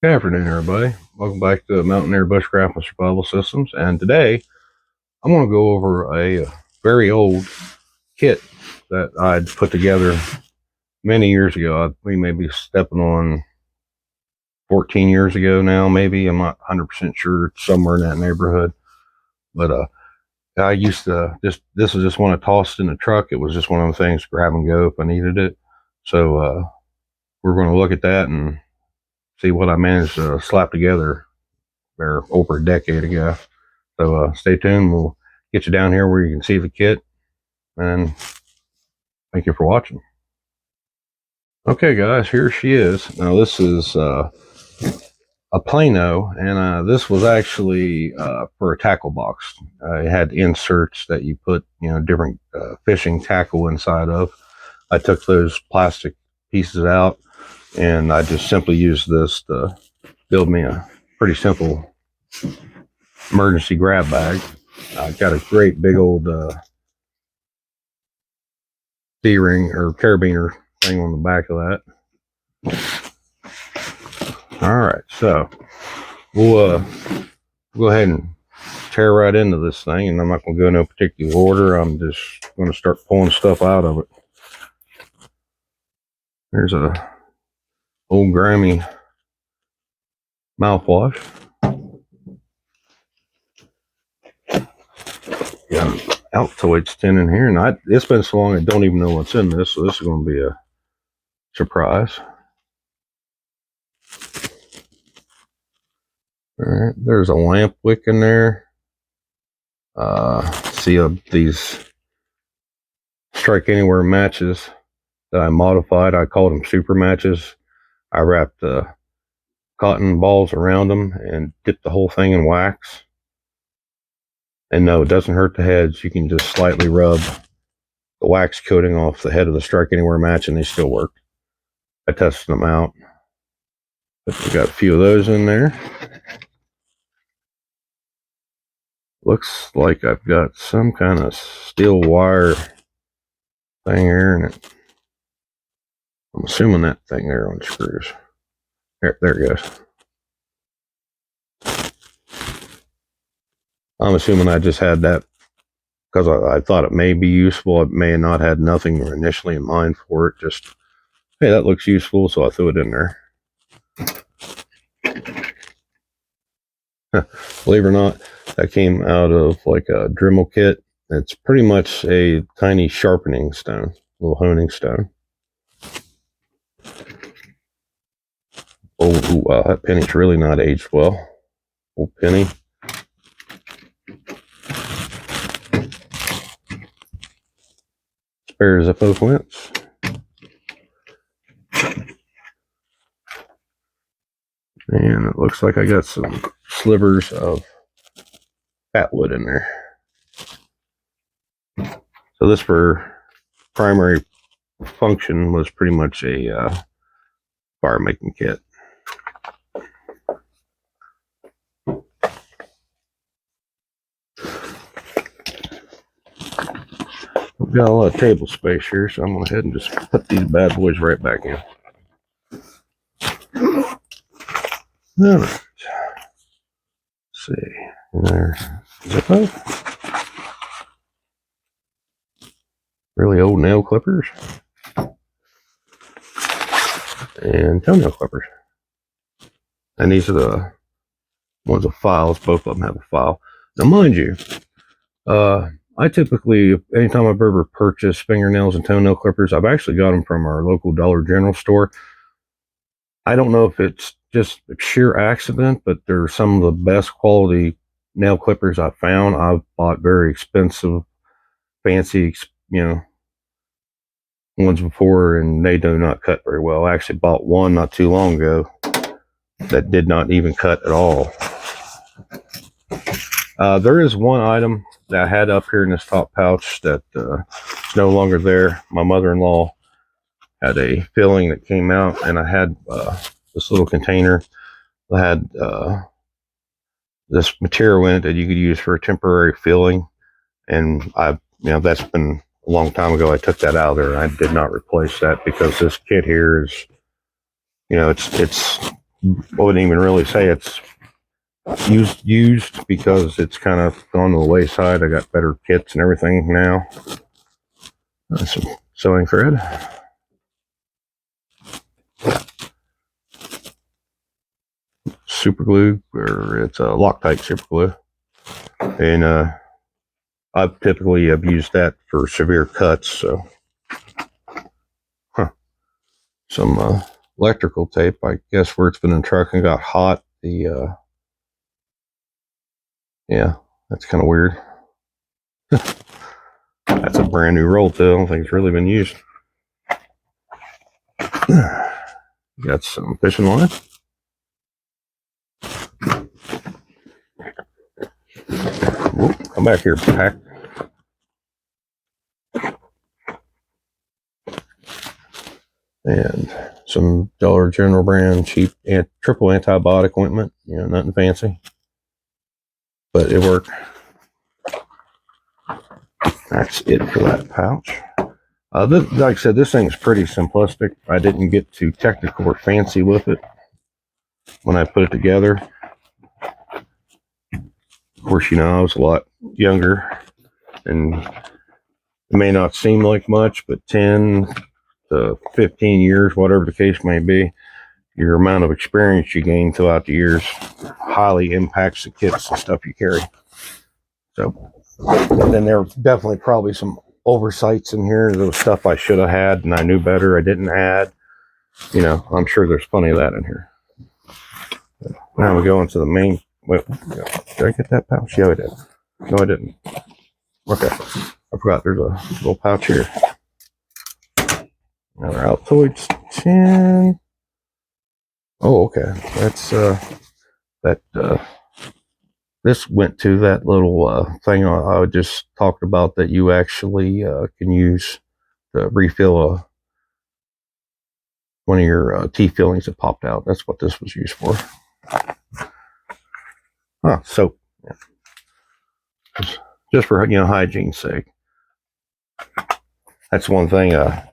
Good afternoon, everybody. Welcome back to Mountaineer Bushcraft and Survival Systems. And today I'm going to go over a very old kit that I'd put together many years ago. We may be stepping on 14 years ago now, maybe. I'm not 100% sure. It's somewhere in that neighborhood. But I used to this was just one I tossed in the truck. It was just one of the things, grab and go if I needed it. So we're going to look at that and see what I managed to slap together there over a decade ago. So stay tuned. We'll get you down here where you can see the kit. And thank you for watching. Okay, guys, here she is. Now, this is a Plano, and this was actually for a tackle box. It had inserts that you put, different fishing tackle inside of. I took those plastic pieces out, and I just simply used this to build me a pretty simple emergency grab bag. I got a great big old D-ring or carabiner thing on the back of that. All right, so we'll go ahead and tear right into this thing, and I'm not going to go in no particular order. I'm just going to start pulling stuff out of it. There's a old grimy mouthwash. Got an Altoids tin in here, and it's been so long I don't even know what's in this, so this is going to be a surprise. All right, there's a lamp wick in there. See these Strike Anywhere matches that I modified. I called them super matches. I wrapped cotton balls around them and dipped the whole thing in wax. And no, it doesn't hurt the heads. You can just slightly rub the wax coating off the head of the Strike Anywhere match and they still work. I tested them out. But we got a few of those in there. Looks like I've got some kind of steel wire thing here, and I'm assuming that thing there unscrews. There it goes. I'm assuming I just had that because I thought it may be useful. It may have not had nothing initially in mind for it. Just, hey, that looks useful, so I threw it in there. Believe it or not, that came out of like a Dremel kit. It's pretty much a tiny sharpening stone, little honing stone. Oh, wow, that penny's really not aged well. Old penny. Spares of both wents. And it looks like I got some slivers of fat wood in there. So this for primary function was pretty much a fire making kit. We've got a lot of table space here, so I'm going to go ahead and just put these bad boys right back in. All right. Let's see. There's Zippo. Really old nail clippers. And toenail clippers. And these are the ones with files. Both of them have a file. Now, mind you, I typically, anytime I've ever purchased fingernails and toenail clippers, I've actually got them from our local Dollar General store. I don't know if it's just a sheer accident, but they're some of the best quality nail clippers I've found. I've bought very expensive, fancy, ones before, and they do not cut very well. I actually bought one not too long ago that did not even cut at all. There is one item that I had up here in this top pouch that is no longer there. My mother-in-law had a filling that came out, and I had this little container that had this material in it that you could use for a temporary filling. And that's been a long time ago. I took that out of there, and I did not replace that because this kit here is, it's wouldn't even really say it's used because it's kind of gone to the wayside. I got better kits and everything now. Some sewing thread. Super glue, or it's a Loctite super glue. And I typically have used that for severe cuts. So, some electrical tape, I guess, where it's been in the truck and got hot. The yeah, that's kind of weird. That's a brand new roll too. I don't think it's really been used. Got some fishing line. Whoop, come back here, pack. And some Dollar General brand cheap and triple antibiotic ointment. You know, nothing fancy, but it worked. That's it for that pouch. Like I said, this thing's pretty simplistic. I didn't get too technical or fancy with it when I put it together. Of course, you know, I was a lot younger, and it may not seem like much, but 10 to 15 years, whatever the case may be, your amount of experience you gain throughout the years highly impacts the kits and stuff you carry. So, and then there are definitely probably some oversights in here. There was stuff I should have had and I knew better I didn't add. You know, I'm sure there's plenty of that in here. Now we go into the main. Wait, did I get that pouch? Yeah, I did. No, I didn't. Okay, I forgot there's a little pouch here. Another Altoids tin. Oh, okay. That's this went to that little thing I just talked about that you actually can use to refill one of your tea fillings that popped out. That's what this was used for. Soap. Yeah. Just for, you know, hygiene's sake. That's one thing I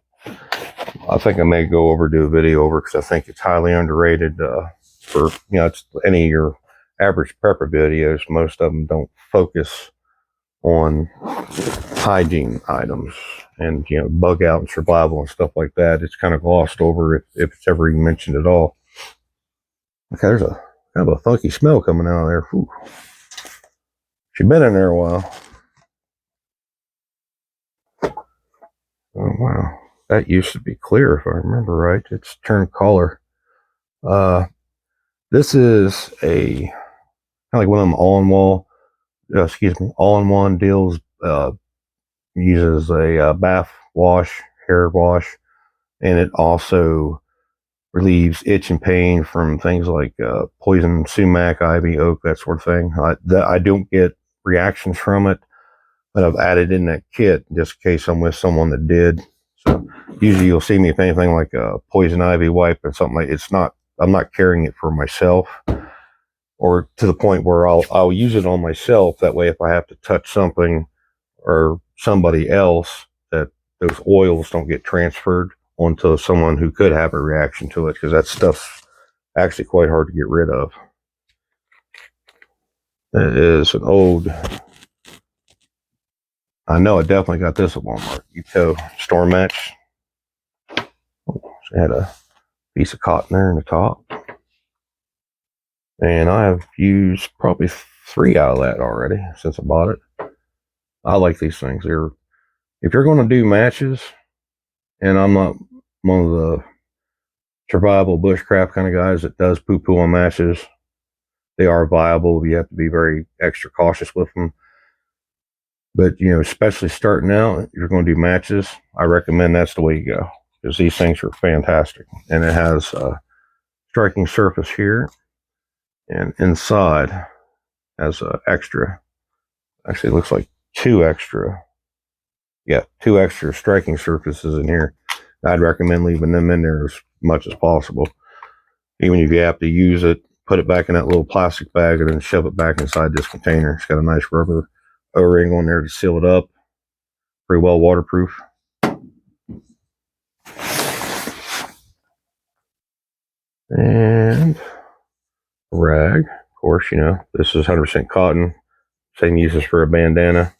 think I may go over, do a video over, because I think it's highly underrated for, you know, it's any of your average prepper videos. Most of them don't focus on hygiene items and, you know, bug out and survival and stuff like that. It's kind of glossed over if it's ever even mentioned at all. Okay, there's a kind of a funky smell coming out of there. Whew. She's been in there a while. Oh wow, that used to be clear if I remember right. It's turned color. This is a kind of like one of them all-in-one deals. Uses a bath wash, hair wash, and it also relieves itch and pain from things like poison, sumac, ivy, oak, that sort of thing. I don't get reactions from it, but I've added in that kit just in case I'm with someone that did. So usually you'll see me, if anything, like a poison ivy wipe or something like it's not. I'm not carrying it for myself, or to the point where I'll use it on myself. That way, if I have to touch something or somebody else, that those oils don't get transferred onto someone who could have a reaction to it, because that stuff's actually quite hard to get rid of. It is an old, I know I definitely got this at Walmart, Eco Storm Match. Oh, so it had a piece of cotton there in the top. And I have used probably 3 out of that already since I bought it. I like these things. If you're going to do matches, and I'm not one of the survival bushcraft kind of guys that does poo-poo on matches, they are viable. You have to be very extra cautious with them. But, you know, especially starting out, if you're going to do matches, I recommend that's the way you go, because these things are fantastic. And it has a striking surface here, and inside has a extra, actually it looks like two extra striking surfaces in here. I'd recommend leaving them in there as much as possible. Even if you have to use it, put it back in that little plastic bag and then shove it back inside this container. It's got a nice rubber O-ring on there to seal it up. Pretty well waterproof. And rag. Of course, you know, this is 100% cotton. Same uses for a bandana.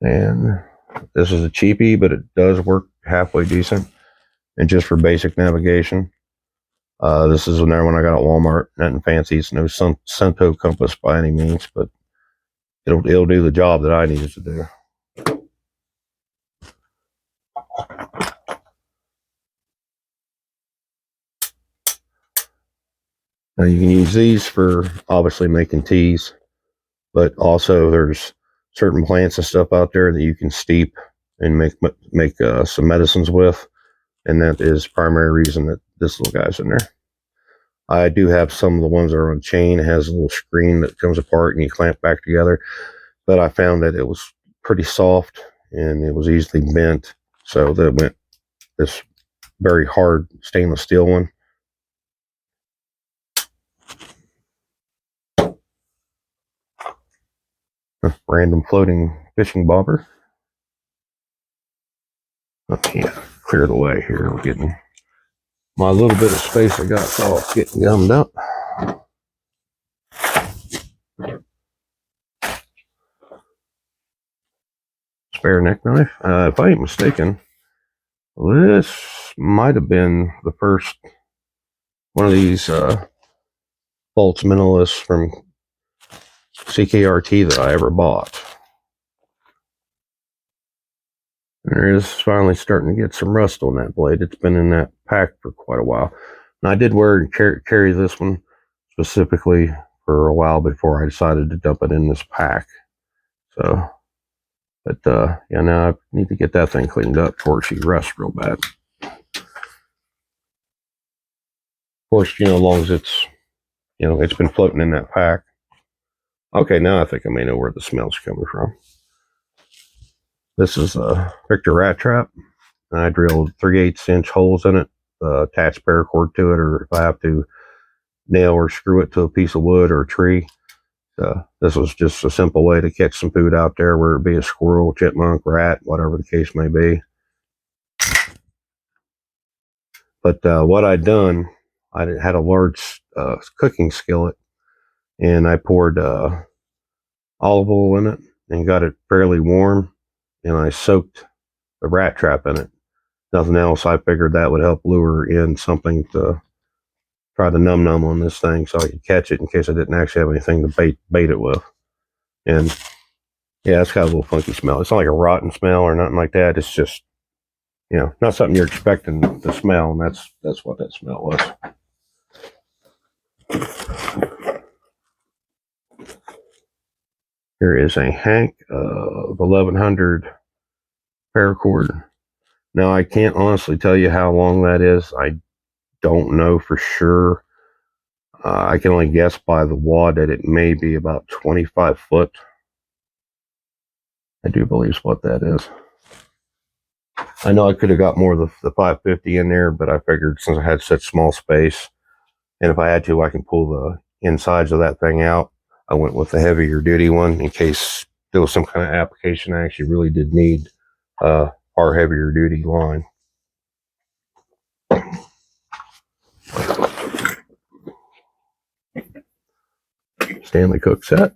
And this is a cheapie, but it does work halfway decent. And just for basic navigation. This is another one I got at Walmart. Nothing fancy. It's no Sunto compass by any means, but it'll do the job that I need it to do. Now you can use these for obviously making teas, but also there's certain plants and stuff out there that you can steep and make some medicines with, and that is the primary reason that this little guy's in there. I do have some of the ones that are on chain. It has a little screen that comes apart and you clamp back together, but I found that it was pretty soft and it was easily bent, so that went this very hard stainless steel one. Random floating fishing bobber. Okay, clear the way here. We're getting my little bit of space I got all getting gummed up. Spare neck knife. If I ain't mistaken, this might have been the first one of these Bolts Minimalist from CKRT that I ever bought. There is finally starting to get some rust on that blade. It's been in that pack for quite a while. And I did wear and carry this one specifically for a while before I decided to dump it in this pack. So, but yeah, now I need to get that thing cleaned up before she rusts real bad. Of course, you know, as long as it's, you know, it's been floating in that pack. Okay, now I think I may know where the smell's coming from. This is a Victor rat trap, and I drilled 3/8" holes in it, attached paracord to it, or if I have to nail or screw it to a piece of wood or a tree. This was just a simple way to catch some food out there, whether it be a squirrel, chipmunk, rat, whatever the case may be. But what I'd done, I had a large cooking skillet, and I poured olive oil in it and got it fairly warm, and I soaked the rat trap in it. Nothing else. I figured that would help lure in something to try to num on this thing so I could catch it in case I didn't actually have anything to bait it with. And yeah, it's got a little funky smell. It's not like a rotten smell or nothing like that. It's just, you know, not something you're expecting to smell, and that's what that smell was. Here is a Hank of 1100 paracord. Now, I can't honestly tell you how long that is. I don't know for sure. I can only guess by the wad that it may be about 25 foot. I do believe what that is. I know I could have got more of the 550 in there, but I figured since I had such small space, and if I had to, I can pull the insides of that thing out. I went with the heavier duty one in case there was some kind of application I actually really did need far heavier duty line. Stanley Cook set.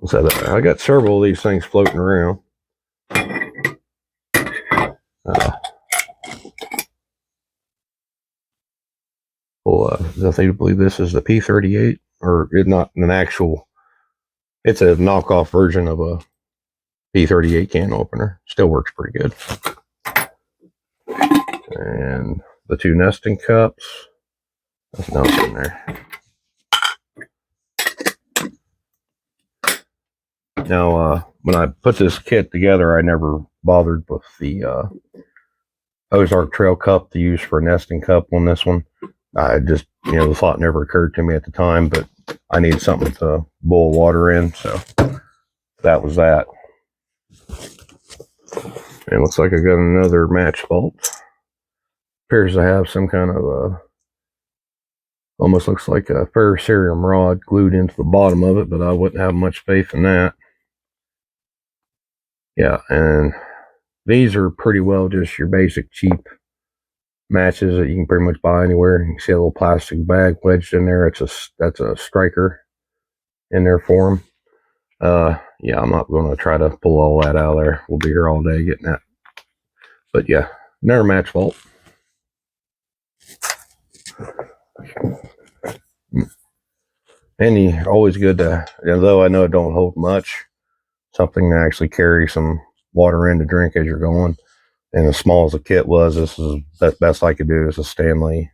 So I got several of these things floating around. I think I believe this is the P38, or it's not an actual. It's a knockoff version of a P38 can opener. Still works pretty good. And the 2 nesting cups. That's nothing in there. Now, when I put this kit together, I never bothered with the Ozark Trail cup to use for a nesting cup on this one. I just, you know, the thought never occurred to me at the time, but I needed something to boil water in, so that was that. And it looks like I got another match bolt. Appears to have some kind of a, almost looks like a ferrocerium rod glued into the bottom of it, but I wouldn't have much faith in that. Yeah, and these are pretty well just your basic cheap matches that you can pretty much buy anywhere. You can see a little plastic bag wedged in there. That's a striker in there for them. Yeah, I'm not going to try to pull all that out of there. We'll be here all day getting that. But yeah, never match fault. And you always good to, although I know it don't hold much, something to actually carry some water in to drink as you're going. And as small as the kit was, this is the best I could do is a Stanley.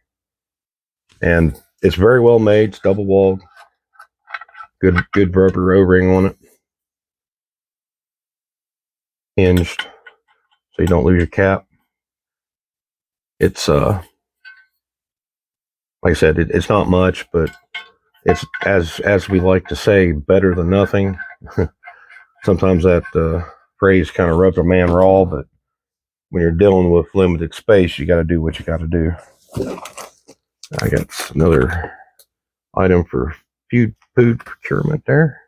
And it's very well made. It's double walled. Good rubber O-ring on it. Hinged so you don't lose your cap. It's like I said, it's not much, but it's as we like to say, better than nothing. Sometimes that phrase kind of rubs a man raw, but when you're dealing with limited space, you got to do what you got to do. I got another item for food procurement there.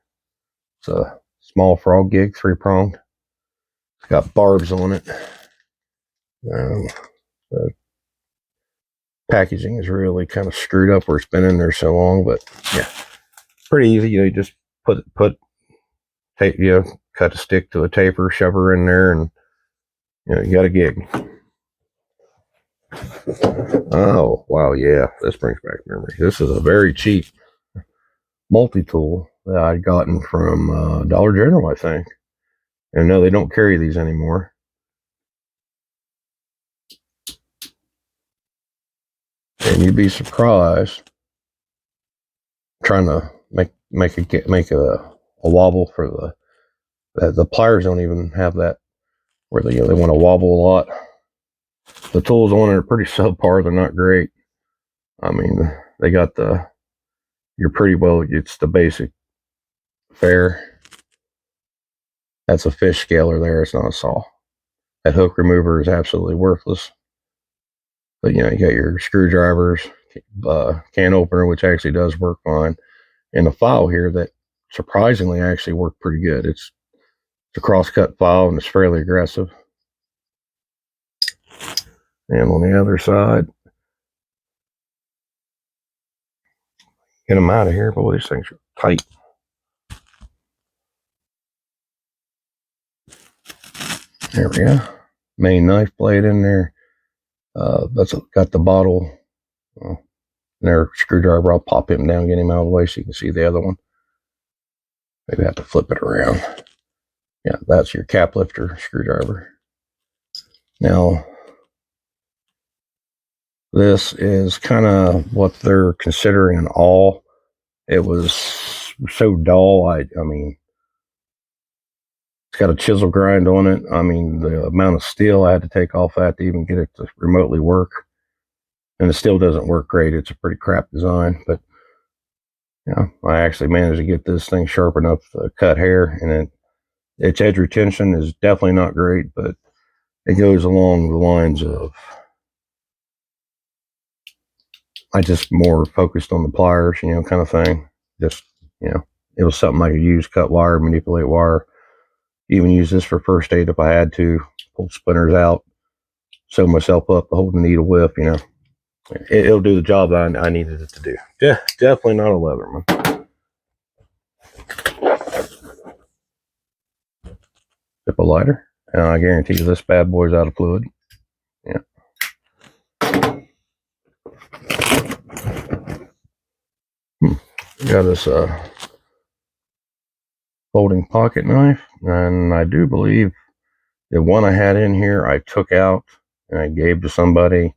It's a small frog gig, 3-pronged. It's got barbs on it. The packaging is really kind of screwed up where it's been in there so long, but yeah, pretty easy. You just cut a stick to a taper, shove her in there, and you got a gig. Oh wow, yeah, this brings back memory. This is a very cheap multi-tool that I'd gotten from Dollar General, I think. And no, they don't carry these anymore. And you'd be surprised trying to make a wobble for the pliers don't even have that where they want to wobble a lot. The tools on it are pretty subpar. They're not great. I mean, they got it's the basic fare. That's a fish scaler there. It's not a saw. That hook remover is absolutely worthless. But you got your screwdrivers, can opener, which actually does work fine, and a file here that surprisingly actually worked pretty good. It's a cross-cut file and it's fairly aggressive. And on the other side, get them out of here. Boy, these things are tight. There we go. Main knife blade in there. That's got the bottle. Their screwdriver. I'll pop him down, get him out of the way so you can see the other one. Maybe I have to flip it around. Yeah, that's your cap lifter screwdriver. Now, this is kind of what they're considering an awl. It was so dull. I mean, it's got a chisel grind on it. I mean, the amount of steel I had to take off that to even get it to remotely work. And it still doesn't work great. It's a pretty crap design, but I actually managed to get this thing sharp enough to cut hair, and its edge retention is definitely not great, but it goes along the lines of I just more focused on the pliers, kind of thing. Just, it was something I could use, cut wire, manipulate wire, even use this for first aid if I had to, pull splinters out, sew myself up, hold the needle whip, It'll do the job that I needed it to do. Definitely not a Leatherman. Zip a lighter, and I guarantee you this bad boy's out of fluid. Yeah. Got this folding pocket knife, and I do believe the one I had in here I took out and I gave to somebody.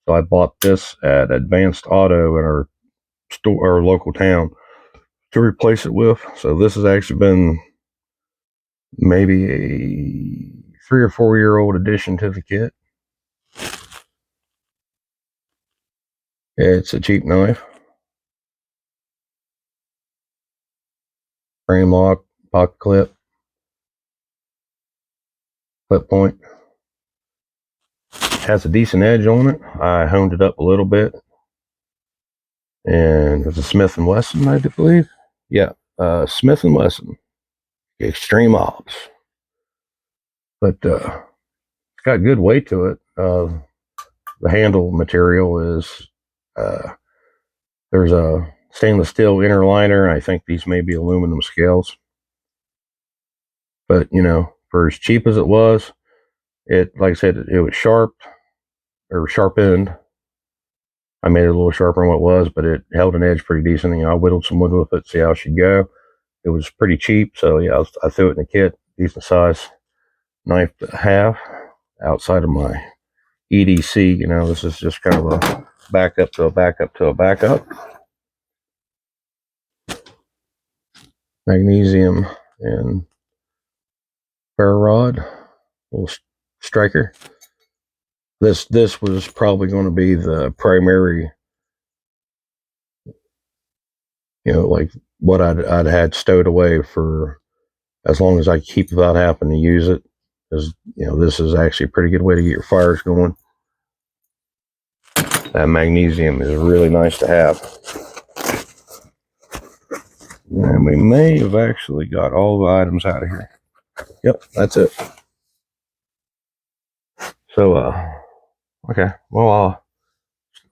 So I bought this at Advanced Auto in our store, our local town, to replace it with. So this has actually been maybe a 3 or 4 year old addition to the kit. It's a cheap knife. Frame lock, pocket clip, clip point. Has a decent edge on it. I honed it up a little bit. And it's a Smith & Wesson, I believe. Yeah, Smith & Wesson. Extreme Ops. But it's got good weight to it. the handle material is there's a stainless steel inner liner. I think these may be aluminum scales, but you know, for as cheap as it was, it, like I said, it was sharp or sharpened. I made it a little sharper than what it was, but it held an edge pretty decent. You know, I whittled some wood with it, see how it should go. It was pretty cheap, so yeah, I threw it in the kit. Decent size knife to have outside of my EDC. You know, this is just kind of a backup to a backup to a backup. Magnesium and ferro rod, little striker. This was probably going to be the primary, you know, like what I'd had stowed away for as long as I keep without having to use it. Because, you know, this is actually a pretty good way to get your fires going. That magnesium is really nice to have. And we may have actually got all the items out of here. Yep, that's it. So, okay, well,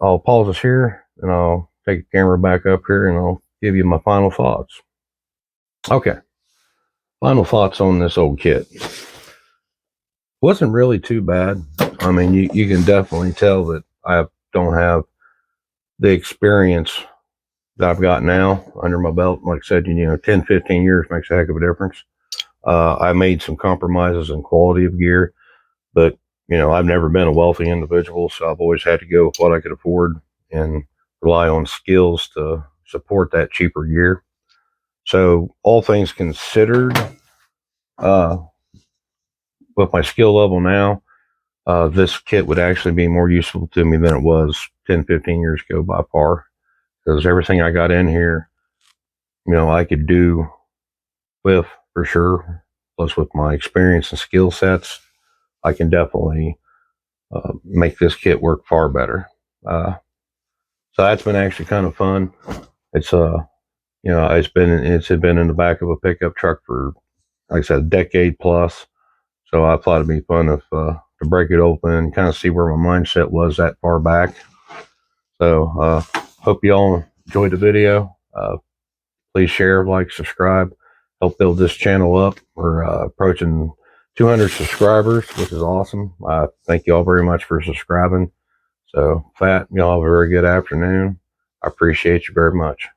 I'll pause this here, and I'll take the camera back up here, and I'll give you my final thoughts. Okay, final thoughts on this old kit. Wasn't really too bad. I mean, you can definitely tell that I don't have the experience that I've got now under my belt. Like I said, you know, 10, 15 years makes a heck of a difference. I made some compromises in quality of gear, but you know, I've never been a wealthy individual, so I've always had to go with what I could afford and rely on skills to support that cheaper gear. So all things considered, with my skill level now, this kit would actually be more useful to me than it was 10, 15 years ago by far, because everything I got in here, you know, I could do with for sure. Plus with my experience and skill sets, I can definitely make this kit work far better. So that's been actually kind of fun. It's you know, it's been in the back of a pickup truck for, like I said, a decade plus. So I thought it'd be fun if to break it open and kind of see where my mindset was that far back. So hope you all enjoyed the video. Please share, like, subscribe, help build this channel up. We're approaching 200 subscribers, which is awesome. Thank you all very much for subscribing. So, y'all have a very good afternoon. I appreciate you very much.